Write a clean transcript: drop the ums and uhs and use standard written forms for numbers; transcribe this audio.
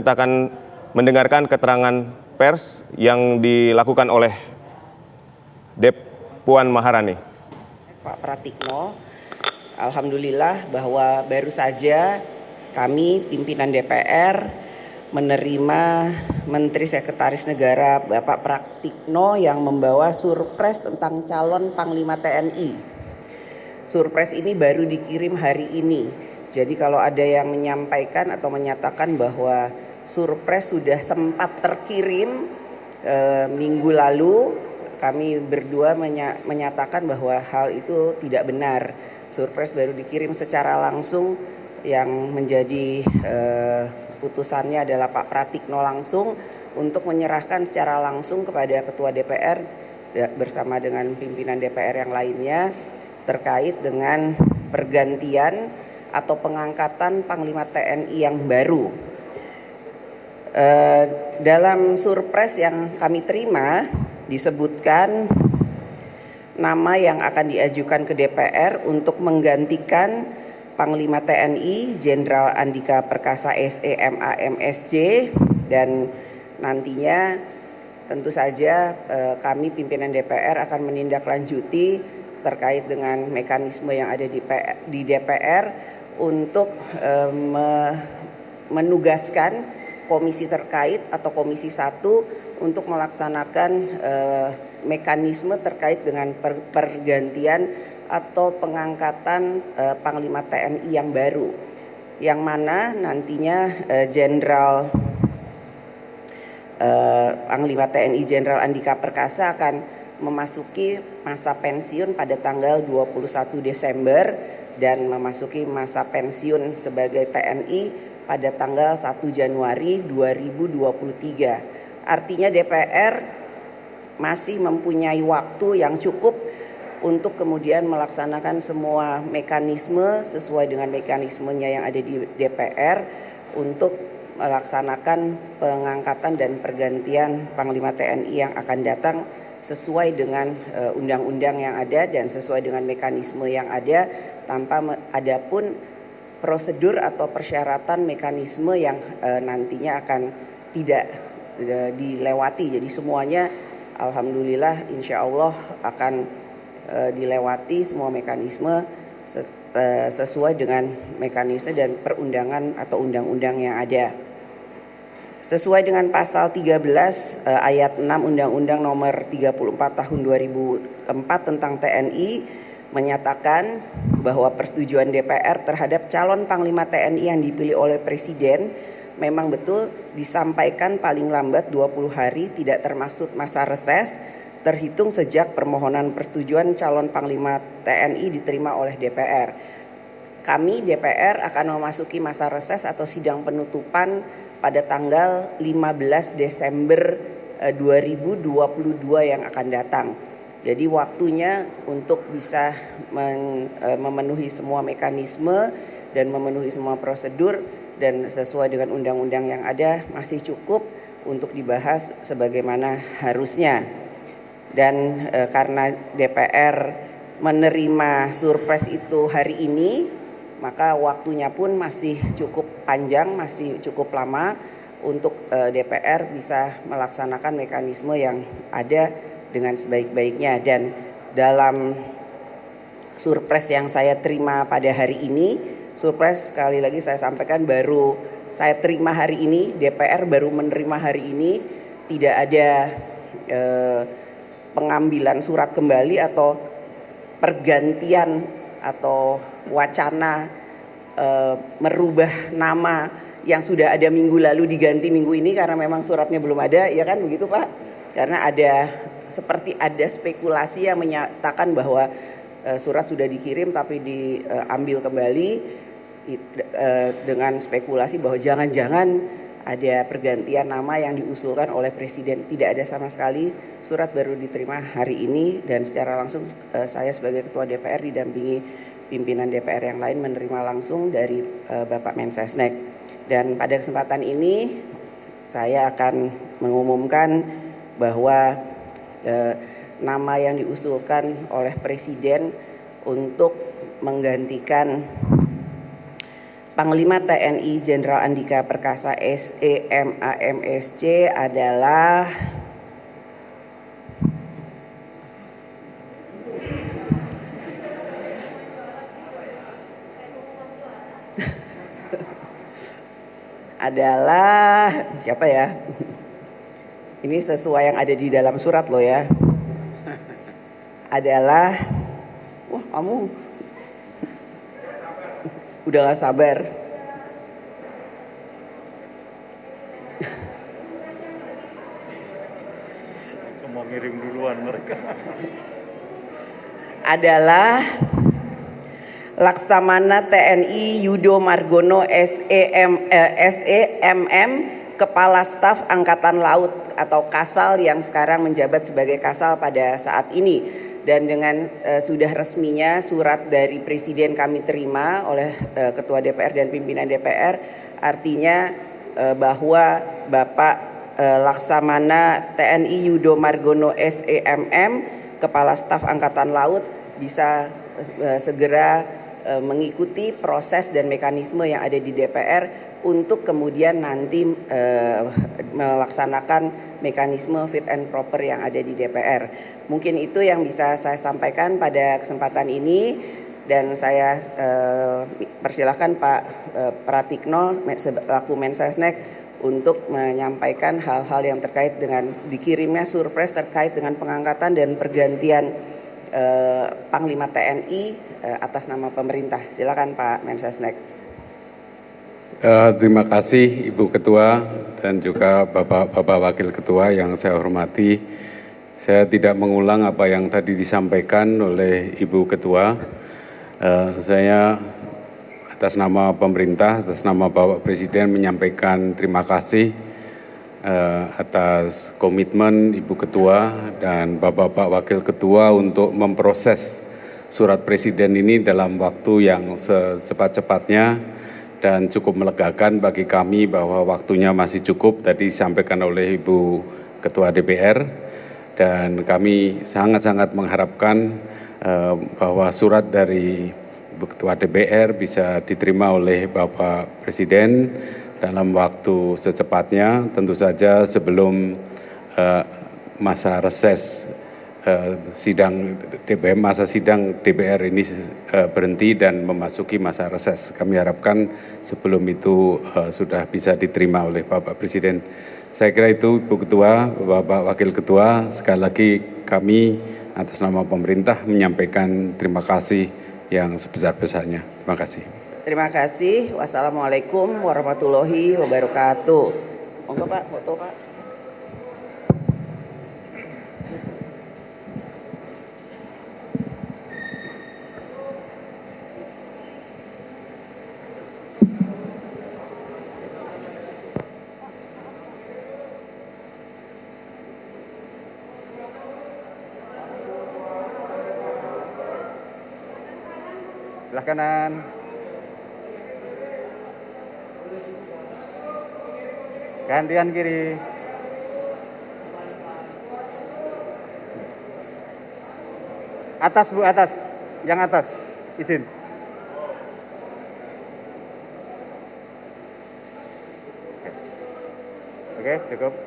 kita akan mendengarkan keterangan pers yang dilakukan oleh Puan Maharani. Pak Pratikno, alhamdulillah bahwa baru saja kami pimpinan DPR menerima Menteri Sekretaris Negara Bapak Pratikno yang membawa surpres tentang calon Panglima TNI. Surpres ini baru dikirim hari ini. Jadi kalau ada yang menyampaikan atau menyatakan bahwa surpres sudah sempat terkirim minggu lalu, kami berdua menyatakan bahwa hal itu tidak benar. Surpres baru dikirim secara langsung, yang menjadi putusannya adalah Pak Pratikno langsung untuk menyerahkan secara langsung kepada Ketua DPR bersama dengan pimpinan DPR yang lainnya terkait dengan pergantian atau pengangkatan Panglima TNI yang baru. Dalam surpres yang kami terima disebutkan nama yang akan diajukan ke DPR untuk menggantikan Panglima TNI Jenderal Andika Perkasa SE MA MSc, dan nantinya tentu saja kami pimpinan DPR akan menindaklanjuti terkait dengan mekanisme yang ada di DPR untuk menugaskan komisi terkait atau komisi 1 untuk melaksanakan mekanisme terkait dengan pergantian atau pengangkatan Panglima TNI yang baru, yang mana nantinya Panglima TNI Jenderal Andika Perkasa akan memasuki masa pensiun pada tanggal 21 Desember dan memasuki masa pensiun sebagai TNI pada tanggal 1 Januari 2023. Artinya DPR masih mempunyai waktu yang cukup untuk kemudian melaksanakan semua mekanisme sesuai dengan mekanismenya yang ada di DPR untuk melaksanakan pengangkatan dan pergantian Panglima TNI yang akan datang sesuai dengan undang-undang yang ada dan sesuai dengan mekanisme yang ada, tanpa ada pun prosedur atau persyaratan mekanisme yang nantinya akan tidak dilewati. Jadi semuanya alhamdulillah insya Allah akan dilewati semua mekanisme sesuai dengan mekanisme dan perundangan atau undang-undang yang ada. Sesuai dengan pasal 13 ayat 6 Undang-Undang Nomor 34 Tahun 2004 tentang TNI menyatakan bahwa persetujuan DPR terhadap calon Panglima TNI yang dipilih oleh Presiden memang betul disampaikan paling lambat 20 hari tidak termaksud masa reses terhitung sejak permohonan persetujuan calon Panglima TNI diterima oleh DPR. Kami DPR akan memasuki masa reses atau sidang penutupan pada tanggal 15 Desember 2022 yang akan datang. Jadi waktunya untuk bisa memenuhi semua mekanisme dan memenuhi semua prosedur dan sesuai dengan undang-undang yang ada masih cukup untuk dibahas sebagaimana harusnya. Dan karena DPR menerima surpres itu hari ini, maka waktunya pun masih cukup panjang, masih cukup lama untuk DPR bisa melaksanakan mekanisme yang ada dengan sebaik-baiknya. Dan dalam surpres yang saya terima pada hari ini, surpres sekali lagi saya sampaikan baru saya terima hari ini, DPR baru menerima hari ini, tidak ada pengambilan surat kembali atau pergantian atau wacana merubah nama yang sudah ada minggu lalu diganti minggu ini karena memang suratnya belum ada, ya kan begitu Pak? Karena ada spekulasi yang menyatakan bahwa surat sudah dikirim tapi diambil kembali dengan spekulasi bahwa jangan-jangan ada pergantian nama yang diusulkan oleh Presiden. Tidak ada sama sekali, surat baru diterima hari ini dan secara langsung saya sebagai Ketua DPR didampingi pimpinan DPR yang lain menerima langsung dari Bapak Mensesnek. Dan pada kesempatan ini saya akan mengumumkan bahwa nama yang diusulkan oleh Presiden untuk menggantikan Panglima TNI Jenderal Andika Perkasa SEMAMSC adalah siapa ya? Ini sesuai yang ada di dalam surat loh ya. Adalah, wah kamu udah gak sabar. Mau ngirim duluan mereka. Adalah Laksamana TNI Yudo Margono SEMM, Kepala Staf Angkatan Laut atau Kasal yang sekarang menjabat sebagai Kasal pada saat ini. Dan dengan sudah resminya surat dari Presiden kami terima oleh Ketua DPR dan pimpinan DPR, artinya bahwa Bapak Laksamana TNI Yudo Margono SEMM, Kepala Staf Angkatan Laut bisa segera mengikuti proses dan mekanisme yang ada di DPR untuk kemudian nanti melaksanakan mekanisme fit and proper yang ada di DPR. Mungkin itu yang bisa saya sampaikan pada kesempatan ini, dan saya persilahkan Pak Pratikno selaku Mensesnek untuk menyampaikan hal-hal yang terkait dengan dikirimnya surpres terkait dengan pengangkatan dan pergantian Panglima TNI atas nama pemerintah. Silakan Pak Mensesnek. Terima kasih Ibu Ketua dan juga Bapak Wakil Ketua yang saya hormati. Saya tidak mengulang apa yang tadi disampaikan oleh Ibu Ketua. Saya atas nama pemerintah, atas nama Bapak Presiden menyampaikan terima kasih atas komitmen Ibu Ketua dan Bapak Wakil Ketua untuk memproses surat Presiden ini dalam waktu yang secepat-cepatnya dan cukup melegakan bagi kami bahwa waktunya masih cukup tadi disampaikan oleh Ibu Ketua DPR, dan kami sangat-sangat mengharapkan bahwa surat dari Ibu Ketua DPR bisa diterima oleh Bapak Presiden dalam waktu secepatnya, tentu saja sebelum masa reses masa sidang DPR ini berhenti dan memasuki masa reses. Kami harapkan sebelum itu sudah bisa diterima oleh Bapak Presiden. Saya kira itu Ibu Ketua, Bapak Wakil Ketua, sekali lagi kami atas nama pemerintah menyampaikan terima kasih yang sebesar-besarnya. Terima kasih. Terima kasih. Wassalamualaikum warahmatullahi wabarakatuh. Monggo Pak, foto Pak. Sebelah kanan. Gantian kiri. Atas Bu, atas. Yang atas. Izin. Oke, cukup.